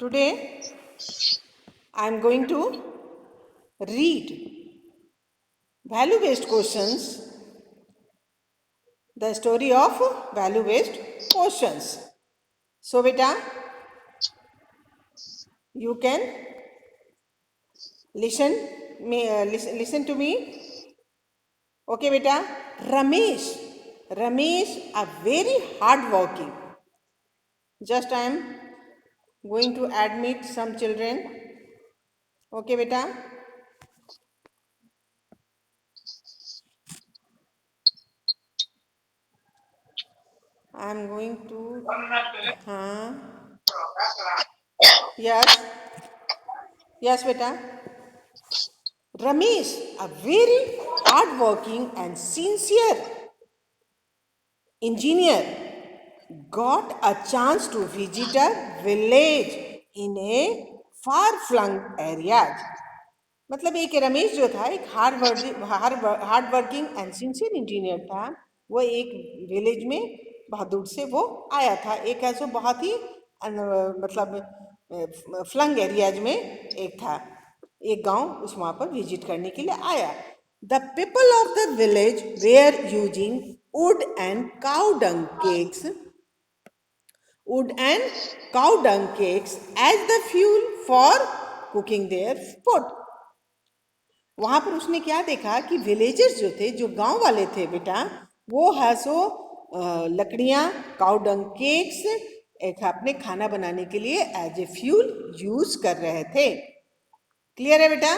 Today I am going to read value based questions, the story of value based questions. So, beta, you can listen to me. Okay, beta. Ramesh, Ramesh are very hard working. Just I am going to admit some children. Okay, beta. I am going to. Yes, yes, beta. Ramesh, a very hardworking and sincere engineer, got a chance to visit a village in a far-flung area. मतलब एक रमेश जो था एक hard working and sincere engineer था। वो एक village में बहुत दूर से वो आया था, एक ऐसा बहुत ही मतलब फ्लंग एरियाज में एक था, एक गांव उस वहाँ पर विजिट करने के लिए आया। The people of the village were using wood and cow dung cakes as the fuel for cooking their food। वहां पर उसने क्या देखा कि विलेजर्स जो थे, जो गांव वाले थे बेटा, वो है सो लकड़ियां, काउडंग केक्स एक अपने खाना बनाने के लिए एज ए फ्यूल यूज कर रहे थे। क्लियर है बेटा?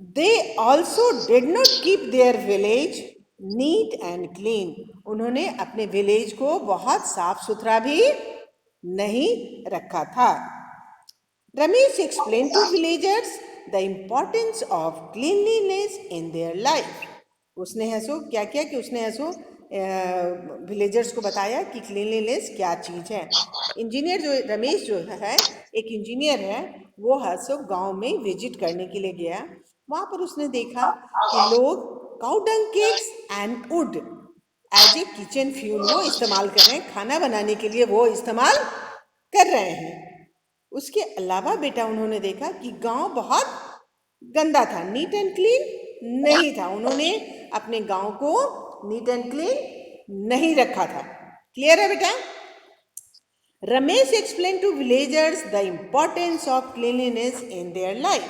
They also did not keep their village NEET and clean. उन्होंने अपने विलेज को बहुत साफ सुथरा भी नहीं रखा था। Ramesh explained to villagers the importance of cleanliness in their life। उसने ऐसो क्या किया कि उसने ऐसो विलेजर्स को बताया कि क्लीनलीनेस क्या चीज़ है। इंजीनियर जो रमेश जो है एक इंजीनियर है, वो ऐसो गांव में विजिट करने के लिए गया। वहाँ पर उसने देखा कि लोग cow dung cakes and wood as a kitchen fuel वो इस्तेमाल कर रहे हैं, खाना बनाने के लिए वो इस्तेमाल कर रहे हैं। उसके अलावा बेटा उन्होंने देखा कि गांव बहुत गंदा था, नीट एंड क्लीन नहीं था। उन्होंने अपने गांव को नीट एंड क्लीन नहीं रखा था। क्लियर है बेटा? Ramesh explain to villagers the importance of cleanliness in their life.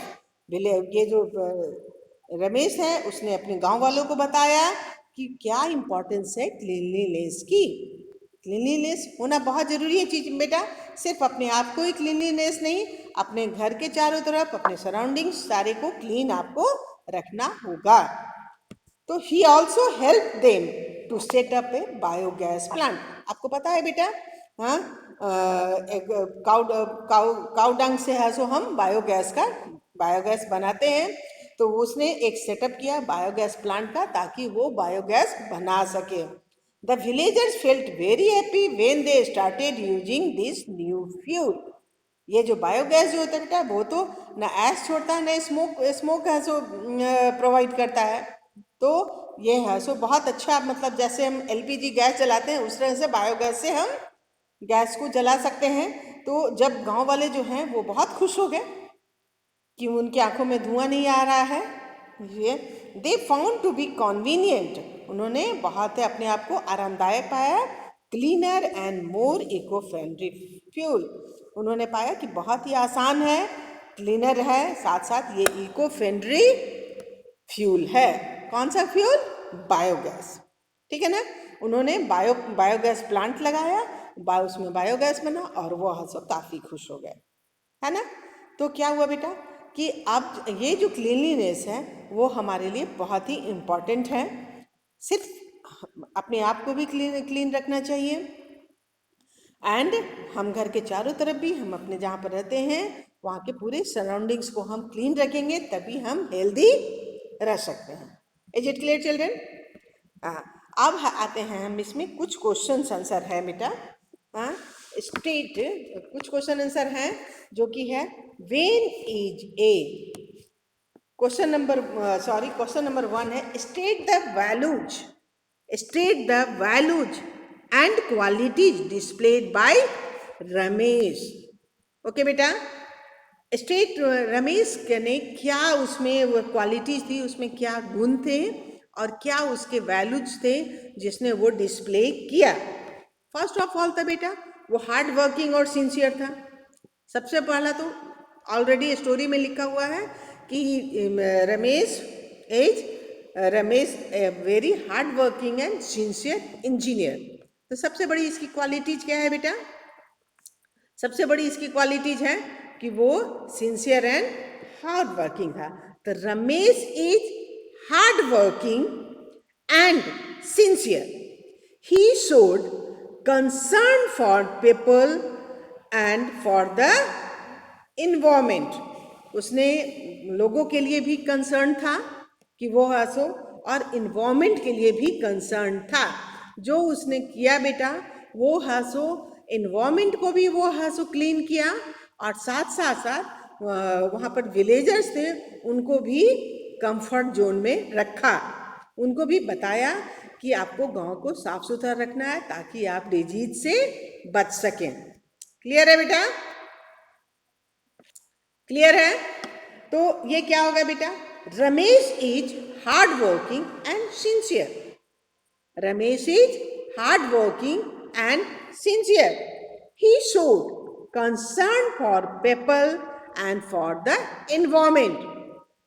ये जो रमेश है उसने अपने गांव वालों को बताया कि क्या इम्पोर्टेंस है क्लीनलीनेस की। क्लीनलीनेस होना बहुत जरूरी है चीज बेटा। सिर्फ अपने आप को ही क्लीनलीनेस नहीं, अपने घर के चारों तरफ अपने सराउंडिंग्स सारे को क्लीन आपको रखना होगा। तो he also help them to set up a biogas plant. आपको पता है बेटा, हाँ, काउ डंग से है सो हम बायोगैस बनाते हैं। तो उसने एक सेटअप किया बायोगैस प्लांट का ताकि वो बायोगैस बना सके। The villagers felt very happy when they started using this new fuel. ये जो बायोगैस जो होता है बेटा, वो तो ना ऐश छोड़ता है ना स्मोक है सो प्रोवाइड करता है। तो ये है सो बहुत अच्छा, मतलब जैसे हम एलपीजी गैस जलाते हैं उस तरह से बायोगैस से हम गैस को जला सकते हैं। तो जब गांव वाले जो हैं वो बहुत खुश हो गए कि उनकी आंखों में धुआं नहीं आ रहा है। ये they found to be convenient. उन्होंने बहुत अपने आप को आरामदायक पाया। Cleaner and more eco friendly fuel. उन्होंने पाया कि बहुत ही आसान है, क्लीनर है, साथ साथ ये इको फ्रेंडली फ्यूल है। कौन सा फ्यूल? बायोगैस। ठीक है ना? उन्होंने बायोगैस प्लांट लगाया, उसमें बायोगैस बना और वो सब काफ़ी खुश हो गए, है ना? तो क्या हुआ बेटा कि अब ये जो क्लीनलीनेस है वो हमारे लिए बहुत ही इम्पॉर्टेंट है। सिर्फ अपने आप को भी क्लीन रखना चाहिए एंड हम घर के चारों तरफ भी, हम अपने जहाँ पर रहते हैं वहाँ के पूरे सराउंडिंग्स को हम क्लीन रखेंगे तभी हम हेल्दी रह सकते हैं। Is it clear children? अब आते हैं हम इसमें कुछ क्वेश्चन आंसर है बेटा। स्टेट कुछ क्वेश्चन आंसर हैं जो कि है when is a. Question number 1 है state the values and qualities displayed by Ramesh. Okay बेटा, स्टेट रमेश ने क्या उसमें वो क्वालिटीज थी, उसमें क्या गुण थे और क्या उसके वैल्यूज थे जिसने वो डिस्प्ले किया। फर्स्ट ऑफ ऑल था बेटा वो हार्ड वर्किंग और सिंसियर था। सबसे पहला तो ऑलरेडी स्टोरी में लिखा हुआ है कि Ramesh is Ramesh a very hard working and sincere engineer. तो सबसे बड़ी इसकी क्वालिटीज क्या है बेटा? सबसे बड़ी इसकी क्वालिटीज है कि वो सिंसियर एंड हार्ड वर्किंग था। तो Ramesh is hard working and sincere. He showed concern for people and for the environment. उसने लोगों के लिए भी कंसर्न था कि वो हंसो, और इन्वायरमेंट के लिए भी कंसर्न था। जो उसने किया बेटा वो हंसो, इन्वायरमेंट को भी वो हंसो क्लीन किया, और साथ साथ साथ वहाँ पर विलेजर्स थे उनको भी कंफर्ट जोन में रखा। उनको भी बताया कि आपको गांव को साफ सुथरा रखना है ताकि आप डिजीज से बच सकें। क्लियर है बेटा? क्लियर है? तो ये क्या होगा बेटा? Ramesh is hard working and sincere. Ramesh is hard working and sincere. He showed concern for people and for the environment.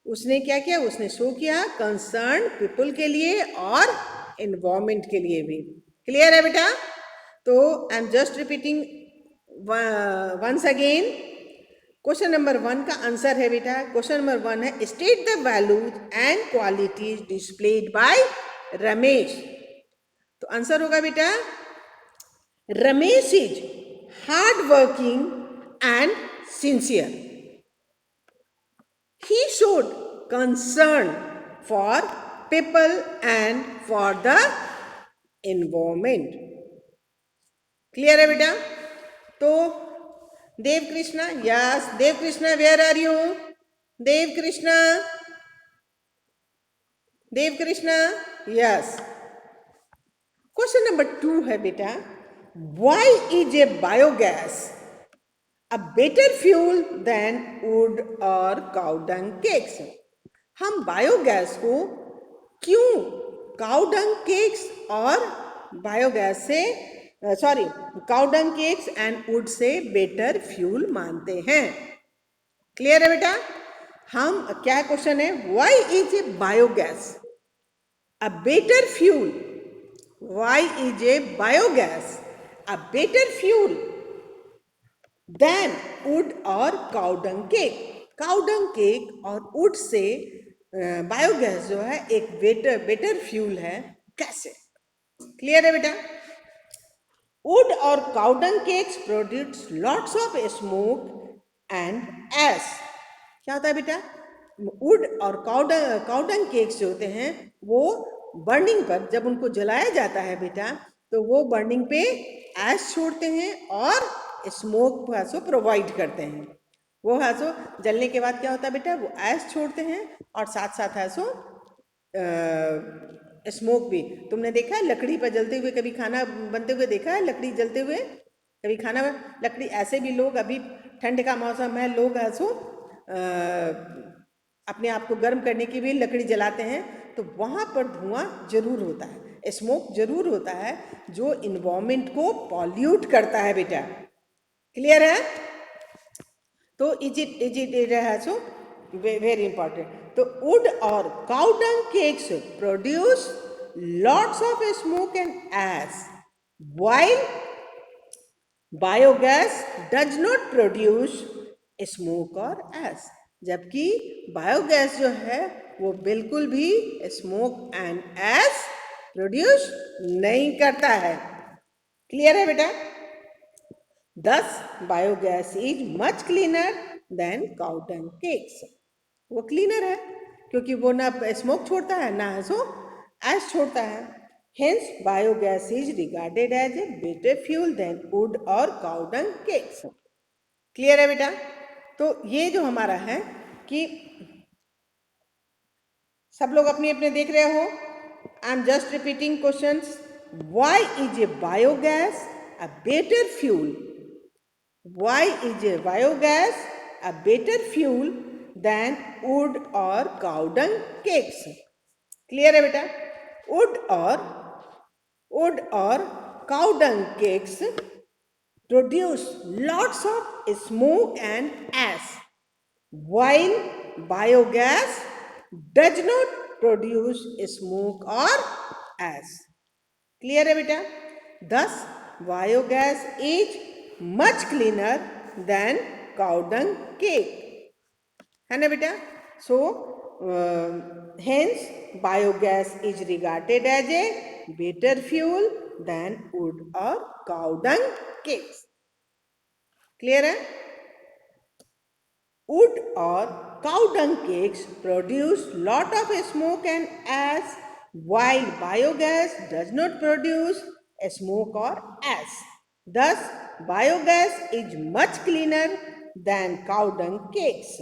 उसने क्या किया? उसने शो किया कंसर्न पीपल के लिए और एनवायरमेंट के लिए भी। क्लियर है बेटा? तो I am just repeating once again. Question number 1 का आंसर है बेटा, क्वेश्चन नंबर 1 है state the values and qualities displayed by Ramesh. तो आंसर होगा बेटा Ramesh is hard working and sincere. He showed concern for people and for the environment. Clear है बेटा? तो Dev Krishna, yes Dev Krishna, where are you? Dev Krishna, Dev Krishna, yes. Question number 2 है बेटा why is a biogas a better fuel than wood और cow dung cakes. हम biogas को क्यों cow dung cakes और बायोगैस से sorry cow dung cakes and wood से बेटर फ्यूल मानते हैं? क्लियर है बेटा? हम क्या क्वेश्चन है why is a biogas a better fuel? Why is a biogas a better fuel than wood or cow dung cake? Cow dung cake और would say biogas जो है एक बेटर फ्यूल है। कैसे? क्लियर है बेटा? वुड और cow dung cakes produce lots of smoke and ash. क्या होता है बेटा? वुड और काउ डंग केक्स जो होते हैं वो बर्निंग पर जब उनको जलाया जाता है बेटा तो वो बर्निंग पे ऐश छोड़ते हैं और स्मोक सो प्रोवाइड करते हैं। वो है सो जलने के बाद क्या होता है बेटा? वो ऐश छोड़ते हैं और साथ साथ है सो स्मोक भी। तुमने देखा है लकड़ी पर जलते हुए कभी खाना बनते हुए देखा है? लकड़ी जलते हुए कभी खाना लकड़ी ऐसे भी लोग अभी ठंड का मौसम है लोग है सो अपने आप को गर्म करने की भी लकड़ी जलाते हैं तो वहाँ पर धुआं जरूर होता है, स्मोक जरूर होता है जो इन्वायरमेंट को पॉल्यूट करता है बेटा। क्लियर है? तो इज इट है सो वेरी इंपॉर्टेंट। तो वुड और cow dung cakes produce lots of smoke and ash while biogas does not produce smoke और एश। जबकि बायोगैस जो है वो बिल्कुल भी स्मोक एंड एश प्रोड्यूस नहीं करता है। क्लियर है बेटा? दस biogas is much cleaner then cow dung cakes. वो क्लीनर है क्योंकि वो ना स्मोक छोड़ता है ना सो ऐश छोड़ता है। Hence biogas is regarded as a better fuel than wood और काउ डंग केक्स। क्लियर है बेटा? तो ये जो हमारा है कि सब लोग अपने अपने देख रहे हो। आई am just repeating questions. Why is a biogas a better fuel Why is a biogas a better fuel than wood or cow dung cakes? Clear है बेटा? wood or cow dung cakes produce lots of smoke and ash, while biogas does not produce smoke or ash. Clear है बेटा? Thus, biogas is much cleaner than cow dung cake. है ना बेटा? So, hence biogas is regarded as a better fuel than wood or cow dung cakes. Clear है? Wood or cow dung cakes produce lot of smoke and ash, while biogas does not produce smoke or ash. Thus, biogas is much cleaner than cow dung cakes.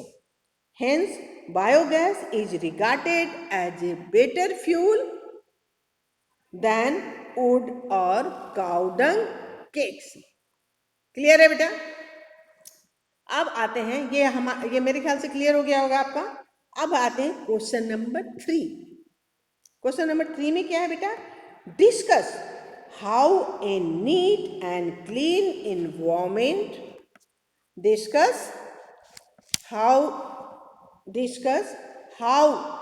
Hence, biogas is regarded as a better fuel than wood or cow dung cakes. Clear है बेटा? अब आते हैं, ये मेरे ख्याल से clear हो गया होगा आपका। अब आते हैं क्वेश्चन नंबर 3। क्वेश्चन नंबर 3 में क्या है बेटा? Discuss how a neat and clean environment discuss how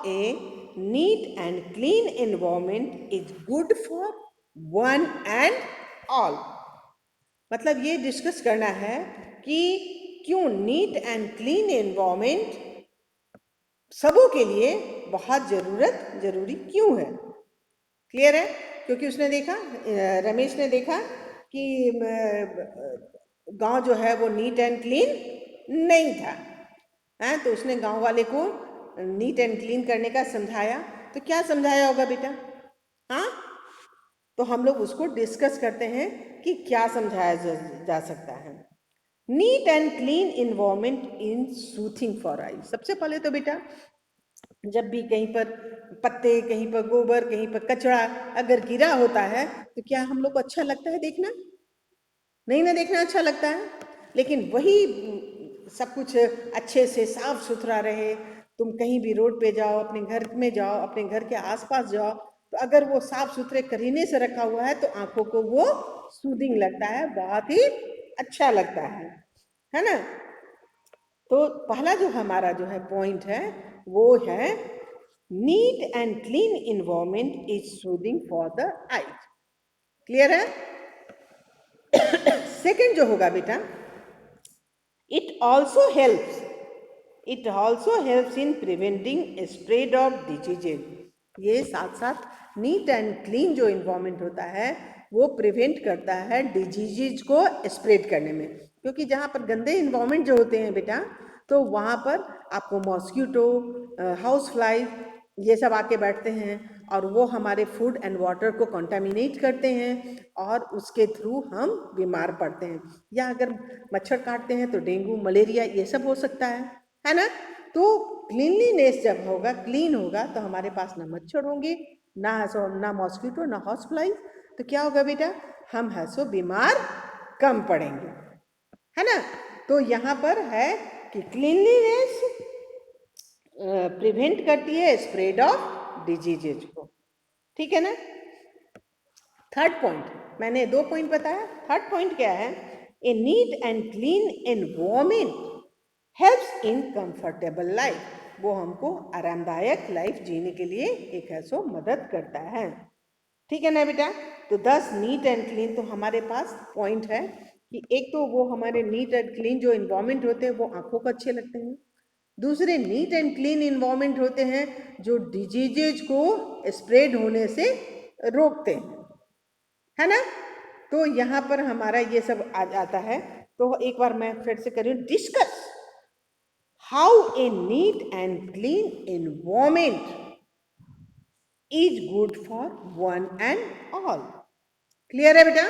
a neat and clean environment is good for one and all. मतलब ये डिस्कस करना है कि क्यों नीट एंड क्लीन एनवायरनमेंट सबों के लिए बहुत जरूरी क्यों है। क्लियर है? क्योंकि उसने देखा, रमेश ने देखा कि गांव जो है वो नीट एंड क्लीन नहीं था, है? तो उसने गांव वाले को नीट एंड क्लीन करने का समझाया। तो क्या समझाया होगा बेटा? हाँ, तो हम लोग उसको डिस्कस करते हैं कि क्या समझाया जा सकता है। NEET and clean environment in soothing for I. सबसे पहले तो बेटा, जब भी कहीं पर पत्ते, कहीं पर गोबर, कहीं पर कचरा अगर गिरा होता है तो क्या हम लोग को अच्छा लगता है देखना? नहीं ना, देखना अच्छा लगता है। लेकिन वही सब कुछ अच्छे से साफ सुथरा रहे, तुम कहीं भी रोड पे जाओ, अपने घर में जाओ, अपने घर के आसपास जाओ, तो अगर वो साफ सुथरे करीने से रखा हुआ है तो आंखों को वो सूदिंग लगता है, बहुत ही अच्छा लगता है ना? तो पहला जो हमारा जो है पॉइंट है वो है NEET and clean environment is soothing for the eyes. Clear है? सेकंड जो होगा बेटा, it also helps in preventing spread of diseases. ये साथ साथ नीट एंड क्लीन जो इन्वायरमेंट होता है वो प्रिवेंट करता है डिजीजेज को स्प्रेड करने में। क्योंकि जहाँ पर गंदे इन्वायरमेंट जो होते हैं बेटा, तो वहाँ पर आपको मॉस्किटो, हाउस फ्लाई, ये सब आके बैठते हैं और वो हमारे फूड एंड वाटर को कंटामिनेट करते हैं और उसके थ्रू हम बीमार पड़ते हैं। या अगर मच्छर काटते हैं तो डेंगू, मलेरिया ये सब हो सकता है ना? तो क्लीनलीनेस जब होगा, क्लीन होगा, तो हमारे पास ना मच्छर होंगे, ना मॉस्किटो, ना हाउस फ्लाई। तो क्या होगा बेटा? हम है सो बीमार कम पड़ेंगे, है ना? तो यहाँ पर है कि क्लीनलीनेस प्रिवेंट करती है स्प्रेड ऑफ डिजीजेज को। ठीक है ना? थर्ड पॉइंट, मैंने 2 पॉइंट बताया, थर्ड पॉइंट क्या है? A neat and clean environment helps in comfortable life. वो हमको आरामदायक लाइफ जीने के लिए एक है सो मदद करता है। ठीक है ना बेटा? तो 10 नीट एंड क्लीन, तो हमारे पास पॉइंट है कि एक तो वो हमारे नीट एंड क्लीन जो इन्वायरमेंट होते हैं वो आंखों को अच्छे लगते हैं। दूसरे नीट एंड क्लीन इन्वायरमेंट होते हैं जो डिजीजेज को स्प्रेड होने से रोकते हैं, है ना? तो यहाँ पर हमारा ये सब आ जाता है। तो एक बार मैं फिर से करूँ, discuss how a neat and clean environment is good for one and all. Clear है बेटा?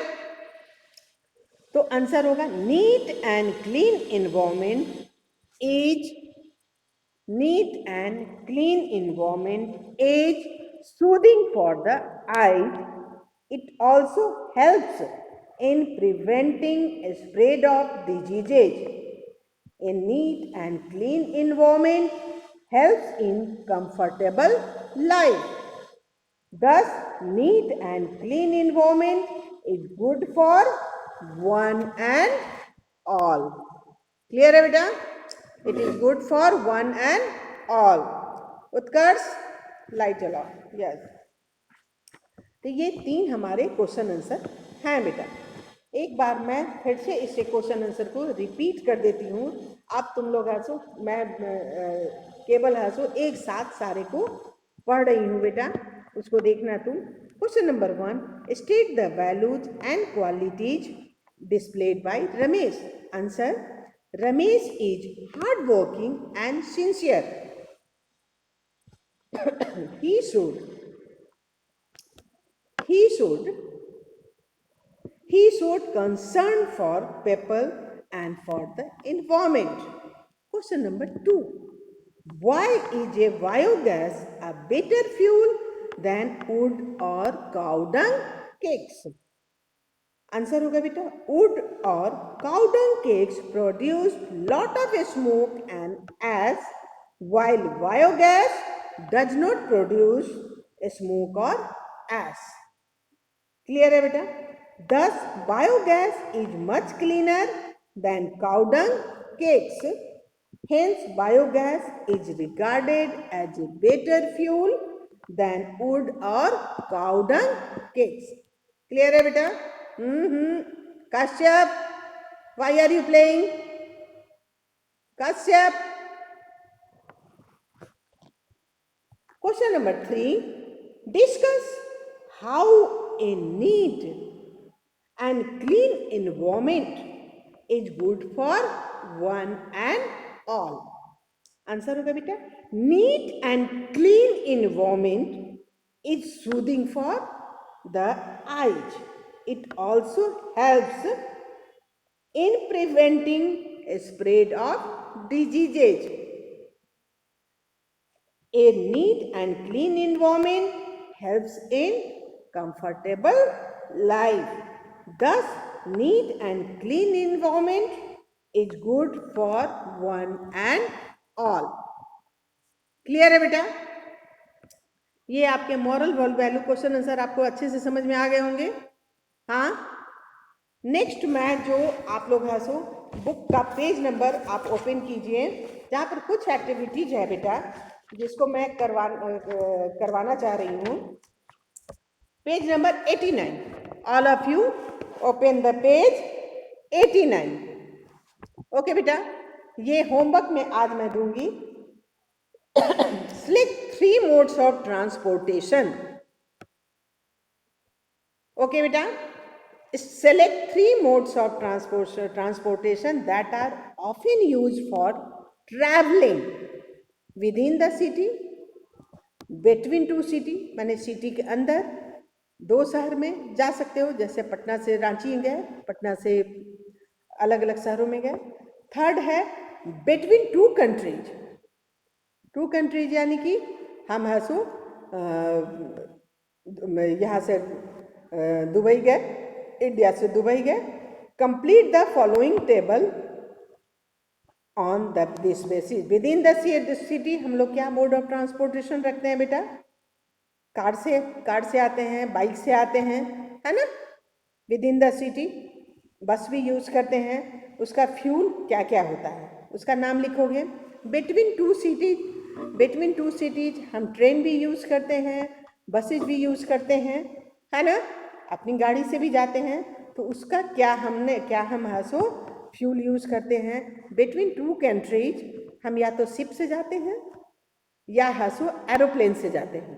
तो आंसर होगा NEET and clean environment is Neat and clean environment is soothing for the eyes. It also helps in preventing spread of diseases. A neat and clean environment helps in comfortable life. Thus, neat and clean environment is good for one and all. Clear है बेटा? It is good for one and all. Utkarsh light जलाओ. Yes. तो ये 3 हमारे question answer हैं बेटा. एक बार मैं फिर से इस क्वेश्चन आंसर को रिपीट कर देती हूँ. आप तुम लोग ऐसो मैं केवल ऐसो एक साथ सारे को पढ़ रही हूँ बेटा, उसको देखना तुम. Question number 1, state the values and qualities displayed by Ramesh. Answer: Ramesh is hard working and sincere. he should concern for people and for the environment. Question number 2, why is a biogas a better fuel than wood or cow dung cakes? Answer होगा बेटा, wood or cow dung cakes produce lot of smoke and ash, while biogas does not produce smoke or ash. Clear है बेटा? Thus, biogas is much cleaner than cow dung cakes. Hence, biogas is regarded as a better fuel than wood or cow dung cakes. Clear है बेटा? Kashyap, why are you playing? Kashyap. Question number 3, discuss how a neat and clean environment is good for one and all. Answer होगा बेटा, neat and clean environment is soothing for the eyes. It also helps in preventing spread of diseases. A neat and clean environment helps in comfortable life. Thus, neat and clean environment is good for one and all. Clear है बेटा? ये आपके moral value question answer आपको अच्छे से समझ में आ गए होंगे. हाँ, नेक्स्ट मैं जो आप लोग है सो बुक का पेज नंबर आप ओपन कीजिए, जहाँ पर कुछ एक्टिविटीज है बेटा जिसको मैं करवाना चाह रही हूँ. Page number 89. All of you open the page 89. Okay बेटा, ये होमवर्क में आज मैं दूंगी. Select 3 modes of transportation. Okay बेटा, select 3 modes of transportation that are often used for traveling within the city, between 2 city, माने सिटी के अंदर 2 शहर में जा सकते हो, जैसे पटना से रांची गए, पटना से अलग अलग शहरों में गए. थर्ड है between 2 countries. 2 countries यानी कि हम है सो यहाँ से दुबई गए, इंडिया से दुबई गए. Complete the following table on this basis. With in the city हम लोग क्या मोड ऑफ ट्रांसपोर्टेशन रखते हैं बेटा? कार से आते हैं, बाइक से आते हैं, है ना. With in the city bus भी यूज करते हैं. उसका फ्यूल क्या क्या होता है उसका नाम लिखोगे. बिटवीन टू सिटीज हम ट्रेन भी यूज करते हैं, बसेज भी यूज करते हैं, है ना. अपनी गाड़ी से भी जाते हैं, तो उसका क्या हम हासो फ्यूल यूज करते हैं. बिटवीन 2 कंट्रीज हम या तो शिप से जाते हैं या हासो एरोप्लेन से जाते हैं,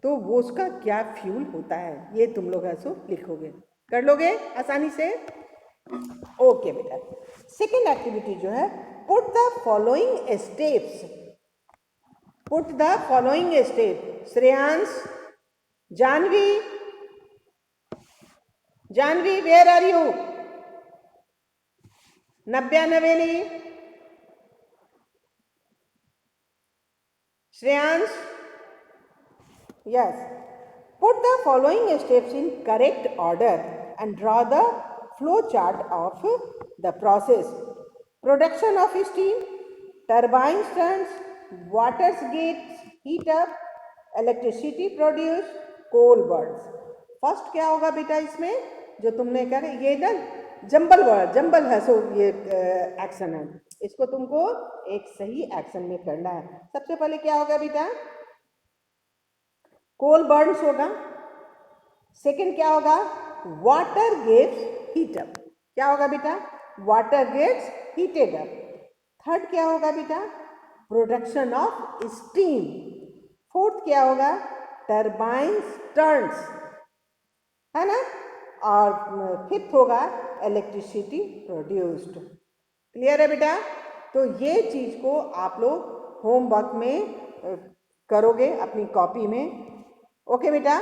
तो वो उसका क्या फ्यूल होता है ये तुम लोग हासो लिखोगे. कर लोगे आसानी से? ओके बेटा. सेकेंड एक्टिविटी जो है, put the following steps. Shreyansh, Jahnavi where are you? Navya, Naveli, Shreyansh. Yes. Put the following steps in correct order and draw the flow chart of the process. Production of steam, turbines turns, water gets heat up, electricity produced, coal burns. First क्या होगा बेटा इसमें जो तुमने करे, ये ना jumble है, सो ये एक्शन है, इसको तुमको एक सही एक्शन में करना है। सबसे पहले क्या होगा बेटा, कोल बर्न्स होगा। सेकंड क्या होगा, वाटर गेट्स हीट अप। क्या होगा बेटा, water gets heated up. Third क्या होगा बेटा, प्रोडक्शन ऑफ स्टीम। फोर्थ क्या होगा, टर्बाइन्स टर्न्स, है ना। और फिफ्थ होगा इलेक्ट्रिसिटी प्रोड्यूस्ड। क्लियर है बेटा। तो ये चीज को आप लोग होमवर्क में करोगे अपनी कॉपी में। ओके बेटा।